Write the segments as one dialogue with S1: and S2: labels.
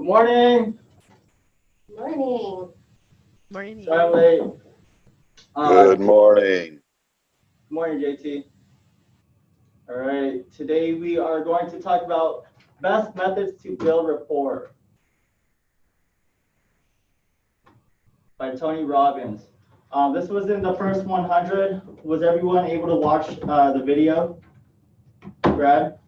S1: morning.
S2: Morning.
S3: Morning.
S1: Sorry I'm late.
S4: Good morning.
S1: Good morning, JT. All right. Today we are going to talk about best methods to build rapport by Tony Robbins. This was in the first 100. Was everyone able to watch the video? Brad?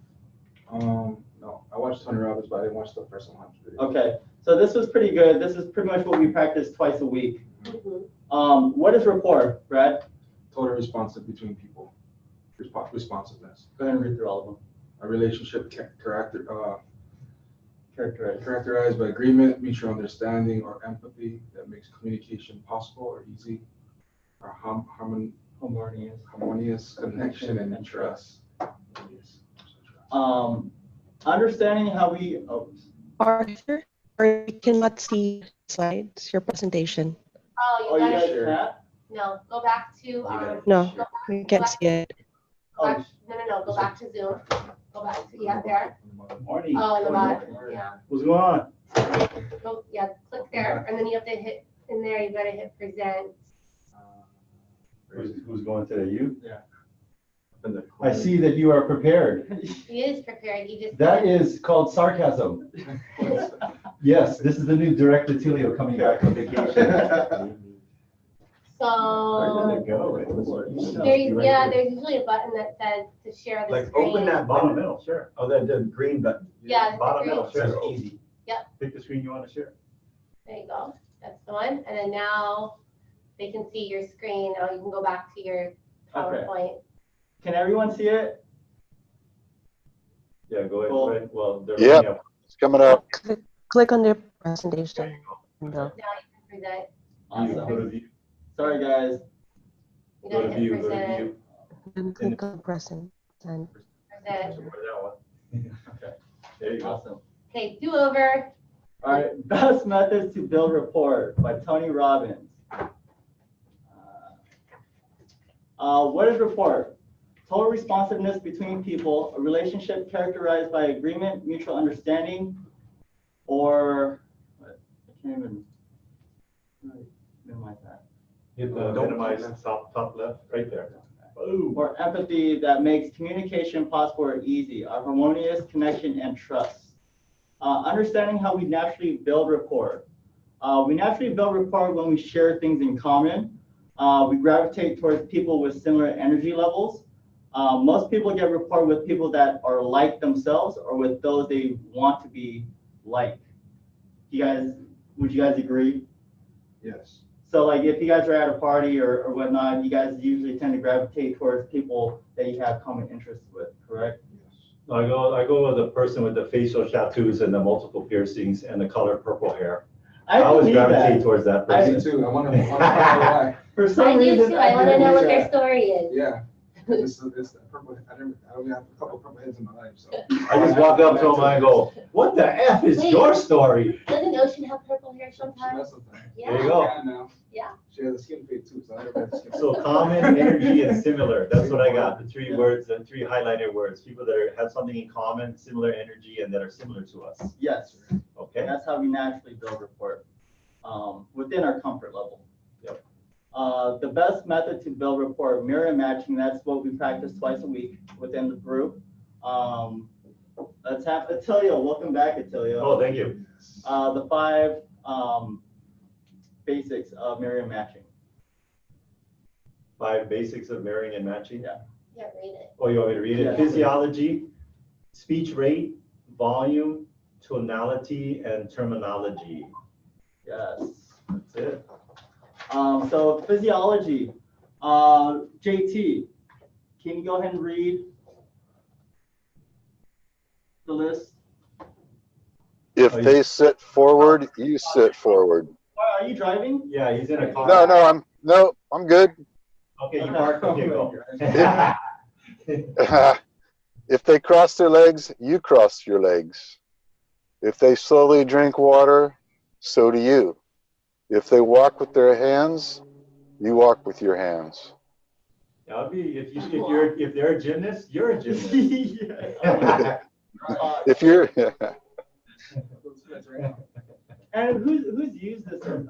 S5: No, I watched Tony Robbins, but I didn't watch the first 100 video.
S1: Okay. So this was pretty good. This is pretty much what we practice twice a week.
S2: Mm-hmm.
S1: What is rapport, Brad?
S5: Total responsive between people. Responsiveness.
S1: Go ahead and read through all of them.
S5: A relationship
S1: Characterize.
S5: characterized by agreement, mutual understanding, or empathy that makes communication possible or easy. Or harmonious connection and trust.
S1: Understanding how we.
S3: Arthur, or you cannot see slides, your presentation.
S2: Oh,
S1: You
S2: you
S1: guys
S2: guys,
S1: can't?
S2: no, go back to,
S3: No, we can't see it.
S2: no, go back to Zoom. Go back to, there.
S1: Morning.
S2: Oh, in the bottom, yeah.
S1: What's going on?
S2: Go, click there, and then you have to hit, in there, you gotta hit present.
S6: Who's going today? You?
S1: Yeah.
S6: I see that you are prepared.
S2: He is prepared, he just.
S6: That is called sarcasm. Yes, this is the new Direct Latilio coming back from vacation.
S2: So,
S6: Where did it go?
S2: there's usually a button that says to share the
S6: Like
S2: screen.
S6: open that bottom middle, sure. Oh, the green button.
S2: Yeah, the
S6: Bottom
S2: green.
S6: middle, sure, easy.
S2: Yep.
S6: Pick the screen you want to share.
S2: There you go, that's the one, and then now they can see your screen, now you can go back to your PowerPoint.
S1: Can everyone see it?
S6: Yeah, go ahead.
S1: Cool.
S6: Go ahead. Well, they're
S4: Yep.
S6: running up.
S4: It's coming up.
S3: Click on the presentation. No.
S2: Now you can present,
S6: Go
S1: Awesome.
S6: to view.
S1: Sorry, guys.
S2: you
S6: Go
S2: gotta
S6: to
S2: hit
S6: view. Go to
S2: present,
S6: view.
S3: Then click on present. And
S2: present.
S6: So where's that one?
S1: Okay.
S6: There you go.
S1: Awesome.
S2: Okay, do over.
S1: All right. Best methods to build rapport by Tony Robbins. What is rapport? Total responsiveness between people, a relationship characterized by agreement, mutual understanding, or I can't even minimize that.
S6: Hit the minimize top left, right there. Boom.
S1: Or empathy that makes communication possible or easy, a harmonious connection and trust. Understanding how we naturally build rapport. We naturally build rapport when we share things in common. We gravitate towards people with similar energy levels. Most people get rapport with people that are like themselves or with those they want to be like. Would you guys agree?
S5: Yes.
S1: So like if you guys are at a party or whatnot, you guys usually tend to gravitate towards people that you have common interests with, correct?
S5: Yes.
S6: I go with the person with the facial tattoos and the multiple piercings and the color purple hair. I always
S1: believe
S6: gravitate
S1: that.
S6: towards that
S5: Me
S6: person.
S5: too. I want to find out why.
S1: For some
S2: I do
S1: reason,
S2: too, I wanna know what their
S1: that.
S2: story is.
S5: Yeah. It's the purple. I only have a couple purple heads in my life, so.
S6: I just walk up to him and I go, "What the F is
S2: Wait.
S6: your story?"
S2: Doesn't Ocean have purple hair
S5: She
S2: sometimes?
S5: does sometimes.
S2: Yeah.
S6: There you go.
S5: Yeah, now.
S2: Yeah.
S5: She has a skin fade too, so I never had skin fade.
S6: So common energy and similar. That's what I got. The three words, the three highlighted words. People that have something in common, similar energy, and that are similar to us.
S1: Yes,
S6: Okay.
S1: that's how we naturally build rapport within our comfort level.
S6: Yep.
S1: The best method to build rapport, mirror matching. That's what we practice twice a week within the group. Let's have Attilio. Welcome back, Attilio.
S6: Oh, thank you.
S1: The 5 basics of mirror matching.
S6: 5 basics of marrying and matching.
S1: Yeah.
S2: Yeah, read it.
S6: Oh, you want me to read it?
S1: Yeah.
S6: Physiology, speech rate, volume, tonality, and terminology.
S1: Yes.
S6: That's it.
S1: So physiology. JT, can you go ahead and read the list?
S4: If they sit forward, you sit forward.
S1: Are you driving?
S6: Yeah, he's in a car.
S4: No, I'm good.
S6: Okay, you parked. Okay, go.
S4: If they cross their legs, you cross your legs. If they slowly drink water, so do you. If they walk with their hands, you walk with your hands.
S6: I'll be if they're a gymnast, you're a gymnast.
S1: Yeah.
S4: If you're
S1: And who's used this in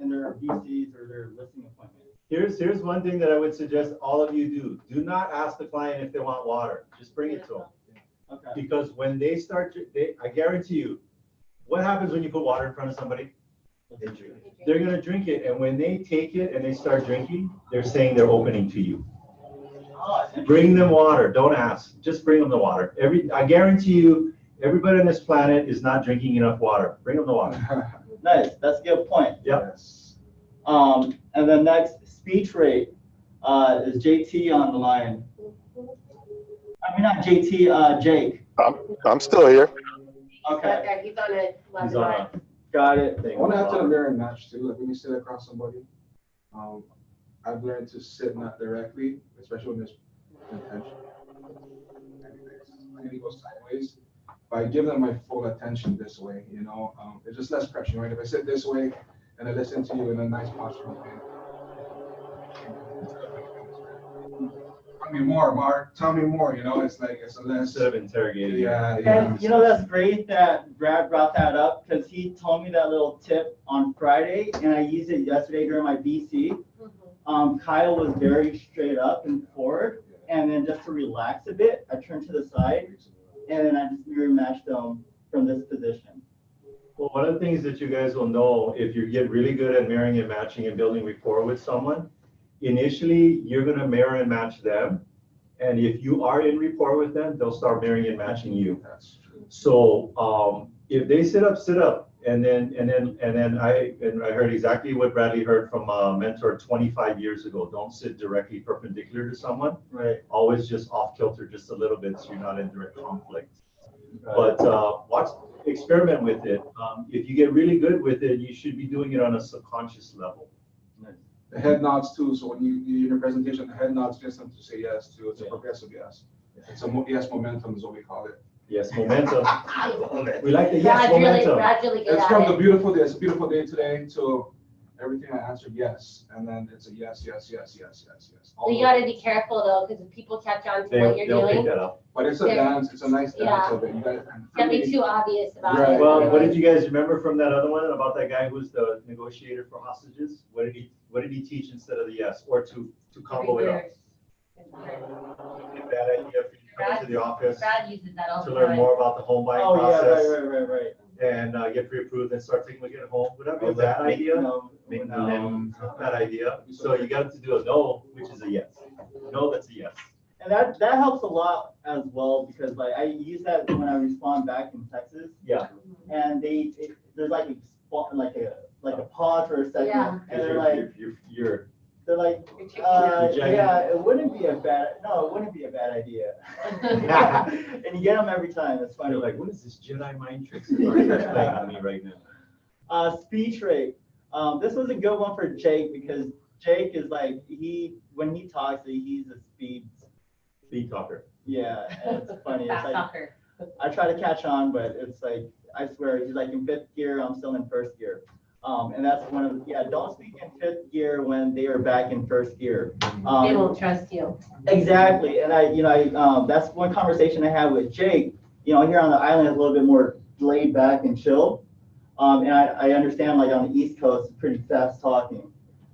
S1: their VCs or their listing appointments?
S6: Here's one thing that I would suggest all of you do. Do not ask the client if they want water. Just bring it to them.
S1: Okay.
S6: Because when they start, I guarantee you, what happens when you put water in front of somebody? They drink it. They're gonna drink it, and when they take it and they start drinking, they're saying they're opening to you.
S1: Oh,
S6: Bring them water. Don't ask. Just bring them the water. I guarantee you, everybody on this planet is not drinking enough water. Bring them the water.
S1: nice. That's a good point.
S6: Yep.
S5: Yes.
S1: And then next, speech rate. Is JT on the line? I mean, not JT, Jake.
S4: I'm still here.
S1: Okay.
S2: He's on a
S6: He's on a
S1: Got it.
S5: I want to add to the mirror and match too. Like when you sit across somebody, I've learned to sit not directly, especially when there's intention. Maybe it goes sideways. But I give them my full attention this way, you know. It's just less pressure, right? If I sit this way and I listen to you in a nice posture, tell me more, Mark. Tell me more. You know, it's like it's a less.
S6: Instead of interrogating.
S5: Yeah.
S1: And you know, that's great that Brad brought that up because he told me that little tip on Friday and I used it yesterday during my BC. Kyle was very straight up and forward, and then just to relax a bit, I turned to the side and then I just mirror matched them from this position.
S6: Well, one of the things that you guys will know if you get really good at mirroring and matching and building rapport with someone, initially you're going to mirror and match them. And if you are in rapport with them, they'll start mirroring and matching you.
S5: That's true.
S6: So if they sit up. And then I heard exactly what Bradley heard from a mentor 25 years ago. Don't sit directly perpendicular to someone.
S1: Right.
S6: Always just off kilter just a little bit so you're not in direct conflict. But experiment with it. If you get really good with it, you should be doing it on a subconscious level.
S5: The head nods too. So when you in your presentation, the head nods gets them to say yes too. It's a progressive yes. It's a yes momentum is what we call it.
S6: Yes, momentum. We like the yes momentum.
S2: Gradually get
S5: It's
S2: at
S5: from
S2: it.
S5: the beautiful day. It's a beautiful day today to everything I answered yes, and then it's a yes.
S2: So you gotta be careful though, because if people catch on to what you're
S6: They'll pick
S2: doing,
S6: that up.
S5: But it's a dance. It's a nice dance
S2: Yeah.
S5: of it. You guys
S2: can't be too obvious about
S5: Right.
S2: it.
S6: Well, what did you guys remember from that other one about that guy who's the negotiator for hostages? What did he teach instead of the yes, or to combo it up? Bad idea for you to come to the office
S7: Brad uses that all
S6: to
S7: the
S6: learn
S7: time.
S6: more about the home buying
S1: Oh, yeah,
S6: process
S1: right.
S6: and get pre-approved and start taking a look at home. Would that be a
S5: Oh,
S6: bad idea?
S1: No,
S6: No, not a bad idea. So you got to do a no, which is a yes. No, that's a yes.
S1: And that helps a lot as well because like I use that when I respond back in Texas.
S6: Yeah.
S1: And there's like a pause for a second,
S2: Yeah.
S1: and they're like,
S6: You're
S1: they're like, yeah, it wouldn't be a bad idea. And you get them every time. It's funny.
S6: you're like, what is this Jedi mind tricks that are playing on me right now?
S1: Speech rate. This was a good one for Jake because Jake is like when he talks, he's a
S6: Speed talker.
S1: Yeah, and it's funny. It's
S7: Fast
S1: like
S7: talker.
S1: I try to catch on, but it's like I swear he's like in fifth gear. I'm still in first gear. And that's one of don't speak in fifth gear when they are back in first gear.
S2: They won't trust you.
S1: Exactly, and I that's one conversation I had with Jake. Here on the island, it's a little bit more laid back and chill. And I understand like on the East Coast, it's pretty fast talking.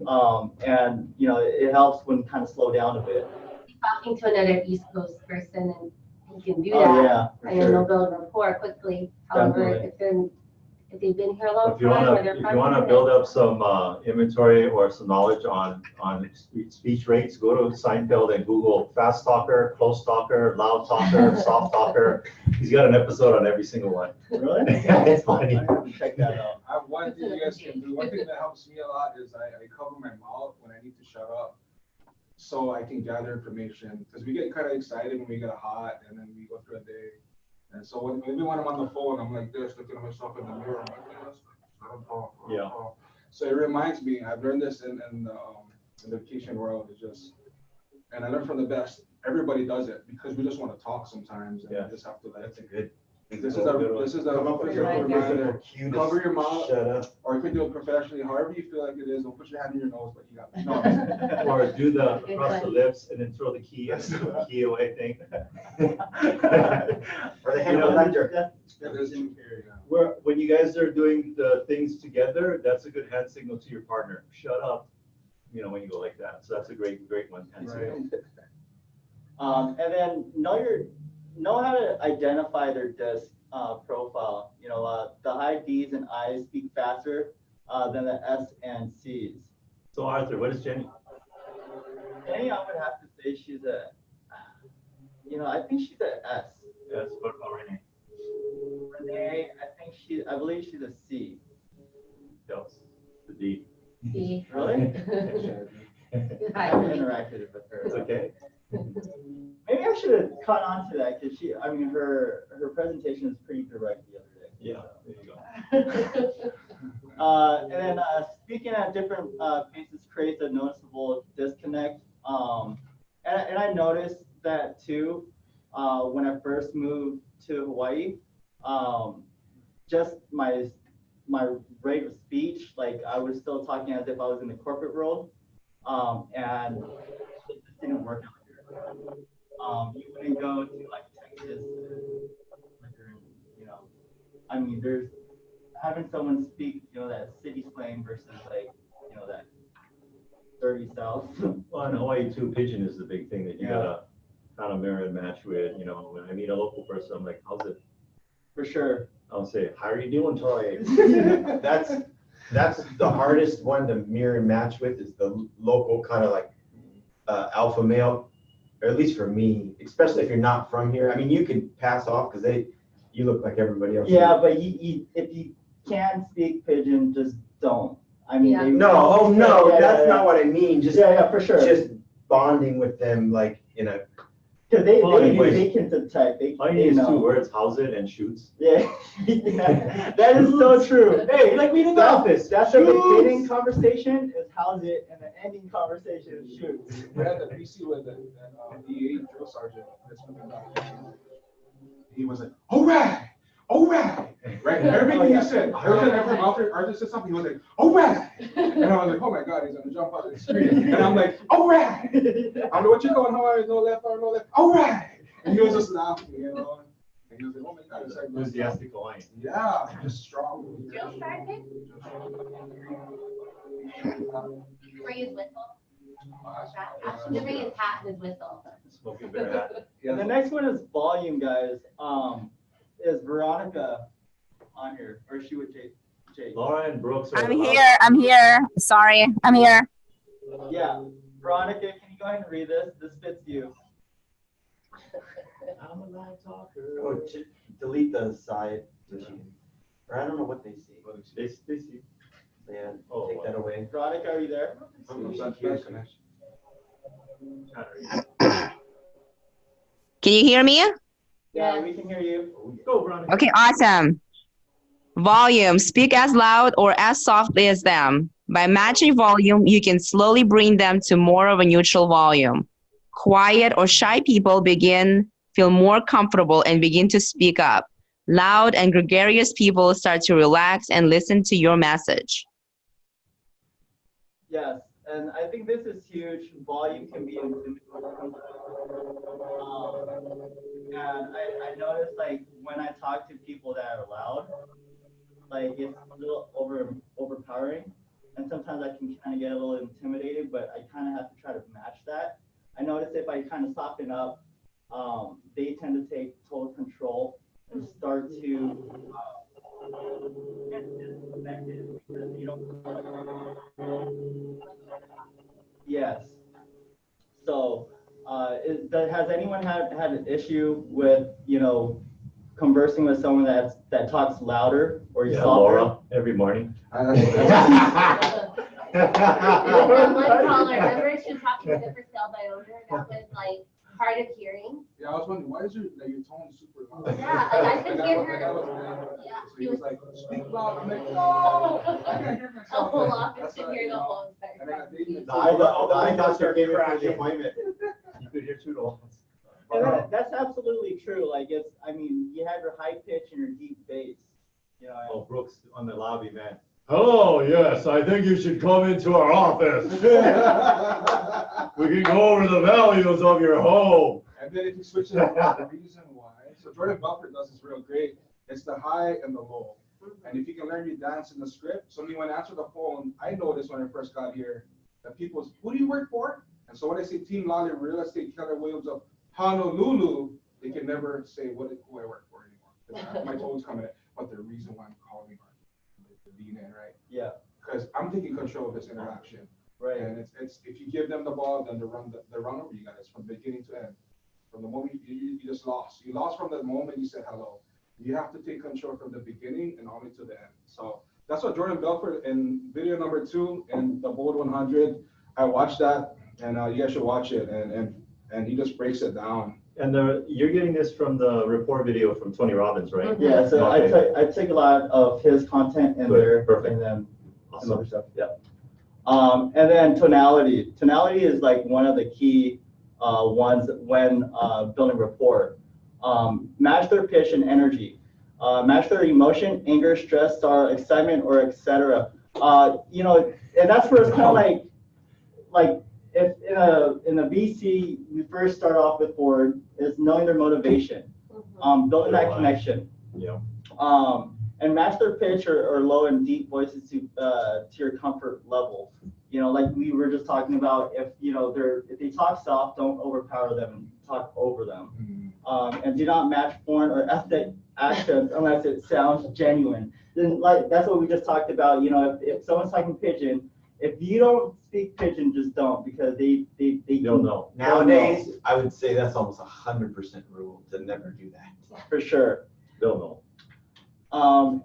S1: And it helps when you kind of slow down a bit.
S2: Talking to another East Coast person and you can do that.
S1: Oh yeah, for
S2: And then they'll
S1: sure.
S2: build rapport quickly. However,
S1: Definitely.
S2: if they've been here a long
S6: If you
S2: time or
S6: want
S2: they're
S6: to build up some inventory or some knowledge on speech rates, go to Seinfeld and Google fast talker, close talker, loud talker, soft talker. He's got an episode on every single one.
S1: Really?
S6: It's funny.
S1: I have to check that out.
S5: I have one thing you guys can do. One thing that helps me a lot is I cover my mouth when I need to shut up, so I can gather information. Because we get kind of excited when we get hot, and then we go through a day. And so maybe when I'm on the phone, I'm like this, looking at myself in the mirror. I'm like this. I don't talk.
S6: Yeah.
S5: So it reminds me. I've learned this in the vacation world. It's just, and I learned from the best. Everybody does it because we just want to talk sometimes, and
S6: Yeah.
S5: we just have to let
S6: That's a
S5: it.
S6: good
S5: This is a
S7: Come up with your
S2: Right.
S7: physical cue to
S5: Cover your mouth.
S7: Shut up.
S5: or you can do it professionally, however you feel like it is. Don't put your hand in your nose, but you got no.
S6: Or do the
S2: Good
S6: across the
S2: one.
S6: lips and then throw the key away thing.
S7: Or the hand
S6: You know,
S7: under.
S1: That's Jim Carrey.
S6: Where, when you guys are doing the things together, that's a good hand signal to your partner. Shut up, you know, when you go like that. So that's a great one, hand signal.
S1: And then know how to identify their disc profile. You know, the high D's and I's speak faster than the S and C's.
S6: So Arthur, what is Jenny?
S1: Jenny, I would have to say she's I think she's an S.
S6: Yes, what about Renee?
S1: Renee, I believe she's a C.
S6: Yes, the D.
S2: See.
S1: Really? I
S2: Hi.
S1: haven't interacted with her.
S6: It's okay.
S1: Maybe I should have caught on to that because her presentation is pretty direct the other day.
S6: Yeah, there you go.
S1: And then speaking at different paces creates a noticeable disconnect. And I noticed that too when I first moved to Hawaii. Just my rate of speech, like I was still talking as if I was in the corporate world, and it just didn't work out here. You wouldn't go to like Texas, there's having someone speak, that city slang versus like, that dirty South.
S6: Well, in Hawaii too, pigeon is the big thing that you gotta kind of mirror and match with. You know, when I meet a local person, I'm like, how's it?
S1: For sure.
S6: I'll say, how are you doing, Troy?
S7: That's the hardest one to mirror and match with, is the local kind of like alpha male, or at least for me, especially if you're not from here. I mean, you can pass off because you look like everybody else.
S1: Yeah, but if you can speak pigeon, just don't. I mean,
S2: Yeah.
S7: No, that's not what I mean. Just
S1: for sure.
S7: just bonding with them like in a.
S1: Because they can detect.
S6: All you need is 2 words, how's it and shoots.
S1: Yeah. That is so true. Hey,
S6: Like we in the
S1: that's
S6: office.
S1: the beginning conversation is how's it, and the ending conversation is shoots.
S5: We had the PC with the DA drill sergeant. He was like, all right. Right? Everything he said. Arthur said something. He was like, all right. And I was like, oh my God, he's gonna jump out of the screen. And I'm like, all right. I don't know what you're going, Hawaii, no left arm, no left. All right. And he was just laughing, And he was like, oh my God, it's like
S6: Enthusiastic Hawaiian.
S5: yeah, just strong.
S2: Drill sergeant? Where his whistle? I should bring his hat and his whistle.
S6: Smoking bear hat.
S1: And the next one is volume, guys. Is Veronica on here, or is she with Jake?
S6: Laura and Brooks are.
S8: I'm here. Sorry, I'm here.
S1: Yeah, Veronica, can you go ahead and read this? This fits you.
S6: I'm a loud talker.
S7: Oh, delete the side. Or I don't know what they see.
S6: They see.
S7: Yeah,
S6: Oh,
S7: take that away.
S1: Veronica, are you there?
S8: Can you hear me?
S1: Yeah, we can hear you.
S6: Go, Veronica.
S8: Okay, awesome. Volume, speak as loud or as softly as them. By matching volume, you can slowly bring them to more of a neutral volume. Quiet or shy people feel more comfortable and begin to speak up. Loud and gregarious people start to relax and listen to your message.
S1: Yes, and I think this is huge. Volume can be intimidating. And I noticed, like, when I talk to people that are loud, like, it's a little overpowering. And sometimes I can kind of get a little intimidated, but I kind of have to try to match that. I notice if I kind of soften up, they tend to take total control and start to get disconnected because you don't. Yes. So, has anyone had an issue with conversing with someone that talks louder or
S6: Yeah,
S1: softer?
S6: Laura, every morning.
S2: One caller, remember she was talking to the cell by owner, that was like hard of hearing.
S5: Yeah, I was wondering, why is your tone super loud?
S2: Yeah, like I could hear her.
S5: Yeah. So he was like, speak loud. I'm like, no, I can't hear
S2: A
S5: myself.
S2: whole office
S5: That's
S2: could
S5: why,
S2: hear the whole
S5: And I got David.
S7: I thought you came in for the appointment.
S6: You could hear 2 dogs.
S1: And that's absolutely true. Like I mean, you have your high pitch and your deep bass. You know.
S6: Oh, Brooks on the lobby, man. Hello, yes, I think you should come into our office. We can go over the values of your home.
S5: And then if you switch it up, the reason why. So Jordan Belfort does this real great. It's the high and the low. And if you can learn your dance in the script, so when I answer the phone, I noticed when I first got here that people, who do you work for? And so when I say Team Lolly Real Estate Keller Williams of Honolulu, they can never say who I work for anymore. My toes coming in, but the reason why I'm calling the being in, right?
S1: Yeah.
S5: Because I'm taking control of this interaction.
S1: Right.
S5: And it's if you give them the ball, then they run over you guys from beginning to end. From the moment you just lost. You lost from the moment you said hello. You have to take control from the beginning and all the way to the end. So that's what Jordan Belfort in video number 2 in the Bold 100. I watched that, and you guys should watch it. And he just breaks it down.
S6: And you're getting this from the report video from Tony Robbins, right?
S1: Yeah. So
S6: Okay.
S1: I take a lot of his content in
S6: Good,
S1: there,
S6: perfect.
S1: and then some
S6: Awesome.
S1: other stuff. Yeah. And then tonality. Tonality is like one of the key ones when building rapport. Match their pitch and energy. Match their emotion, anger, stress, sorrow, excitement, or etc. You know, and that's where it's kind of like if in a BC we first start off with Ford is knowing their motivation, building that connection.
S6: Yeah.
S1: And match their pitch or low and deep voices to your comfort level. You know, like we were just talking about, if they talk soft, don't overpower them and talk over them. And do not match foreign or ethnic accents unless it sounds genuine. Then, like that's what we just talked about. You know, if someone's talking Pidgin, if you don't speak Pidgin, just don't, because they
S6: don't know.
S7: Nowadays, I would say that's almost 100% rule to never do that.
S1: For sure.
S6: They'll know.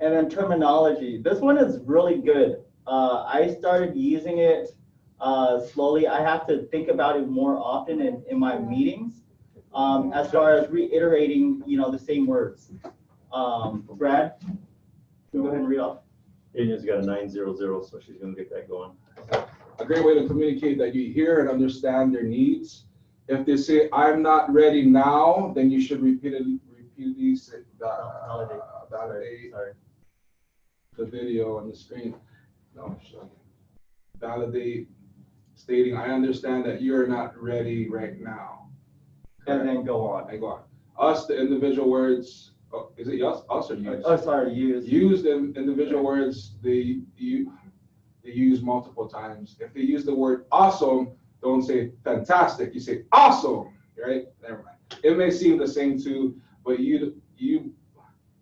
S1: And then terminology. This one is really good. I started using it slowly. I have to think about it more often in my meetings, as far as reiterating, the same words. Brad, go ahead and read off.
S6: India's got a 900, so she's gonna get that going.
S5: A great way to communicate that you hear and understand their needs. If they say, "I'm not ready now," then you should repeatedly say validate the video on the screen. No, validate, stating, "I understand that you're not ready right now."
S1: And then go on.
S5: I go on. Us, the individual words. Oh, is it us or use?
S1: Oh, sorry, use.
S5: Use the individual words. They use multiple times. If they use the word awesome, don't say fantastic. You say awesome, right? Never mind. It may seem the same to, but you.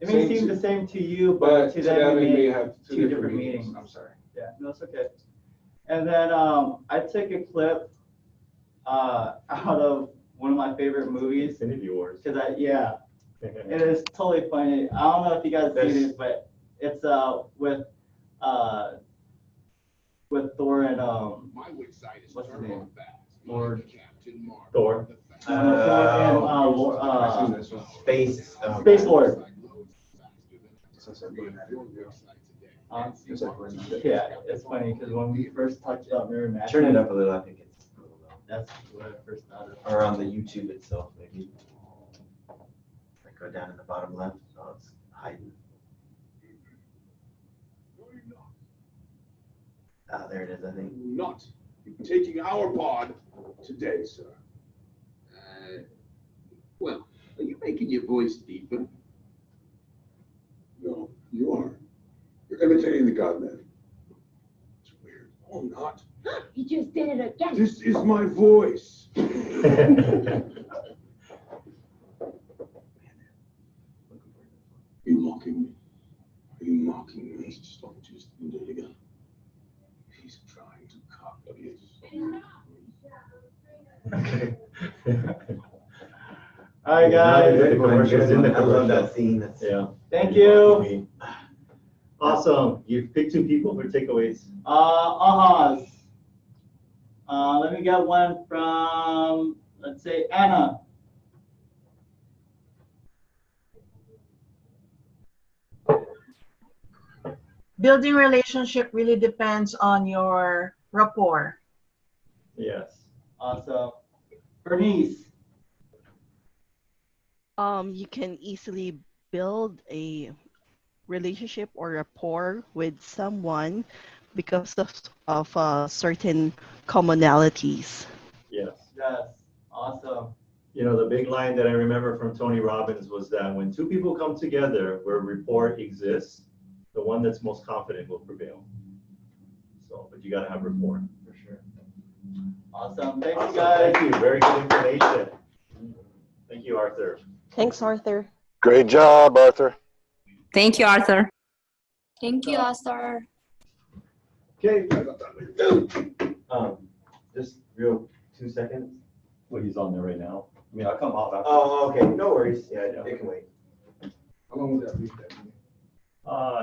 S1: It may seem the same to you, but to them it may
S5: have
S1: two different meanings.
S5: I'm sorry.
S1: Yeah, no, it's okay. And then I took a clip out of one of my favorite movies.
S6: Infinity Wars.
S1: Cause it is totally funny. I don't know if you guys seen it, but it's with Thor and what's his name? Lord
S6: Thor.
S1: Space Lord. Yeah, it's funny because when we first talked about mirror matching,
S7: Turn it up a little, I think it's a little low.
S1: that's what I first thought of.
S7: Or on the YouTube itself, maybe. Like go down in the bottom left, oh, it's hiding. Ah, there it is, I think.
S9: Not taking our pod today, sir. Well, are you making your voice deeper? No, you are. You're imitating the Godman. It's weird. Oh, I'm not.
S10: You just did it again.
S9: This is my voice. Are you mocking me? Are you mocking me? He's talking to us a day ago. He's trying to copy
S6: Okay.
S1: All right, guys.
S6: The commercials in the
S7: I love
S6: commercial.
S7: that scene. That's
S6: Yeah.
S1: Thank you.
S6: Awesome. You've picked 2 people for takeaways.
S1: Ahas. Let me get one from, let's say, Anna.
S11: Building relationship really depends on your rapport.
S6: Yes.
S1: Awesome. Bernice.
S3: You can easily build a relationship or rapport with someone because of certain commonalities.
S6: Yes.
S1: Yes, awesome.
S6: You know, the big line that I remember from Tony Robbins was that when two people come together where rapport exists, the one that's most confident will prevail. So, but you got to have rapport for sure.
S1: Awesome. Thank you,
S6: Awesome.
S1: guys.
S6: Thank you. Very good information. Thank you, Arthur.
S3: Thanks, Arthur.
S4: Great job, Arthur.
S8: Thank you, Arthur.
S12: Thank you, Astor.
S6: Okay.
S7: Just real 2 seconds.
S6: Well, he's on there right now. I mean, I'll come off after.
S7: Oh, okay, no worries. Yeah, it can wait.
S5: How long would that be?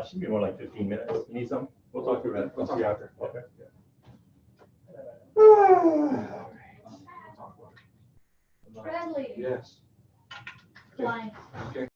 S6: Should be more like 15 minutes. You need some? We'll talk through that.
S5: We'll talk after.
S6: Okay.
S10: Bradley.
S5: Yes.
S10: Flying.
S5: Okay.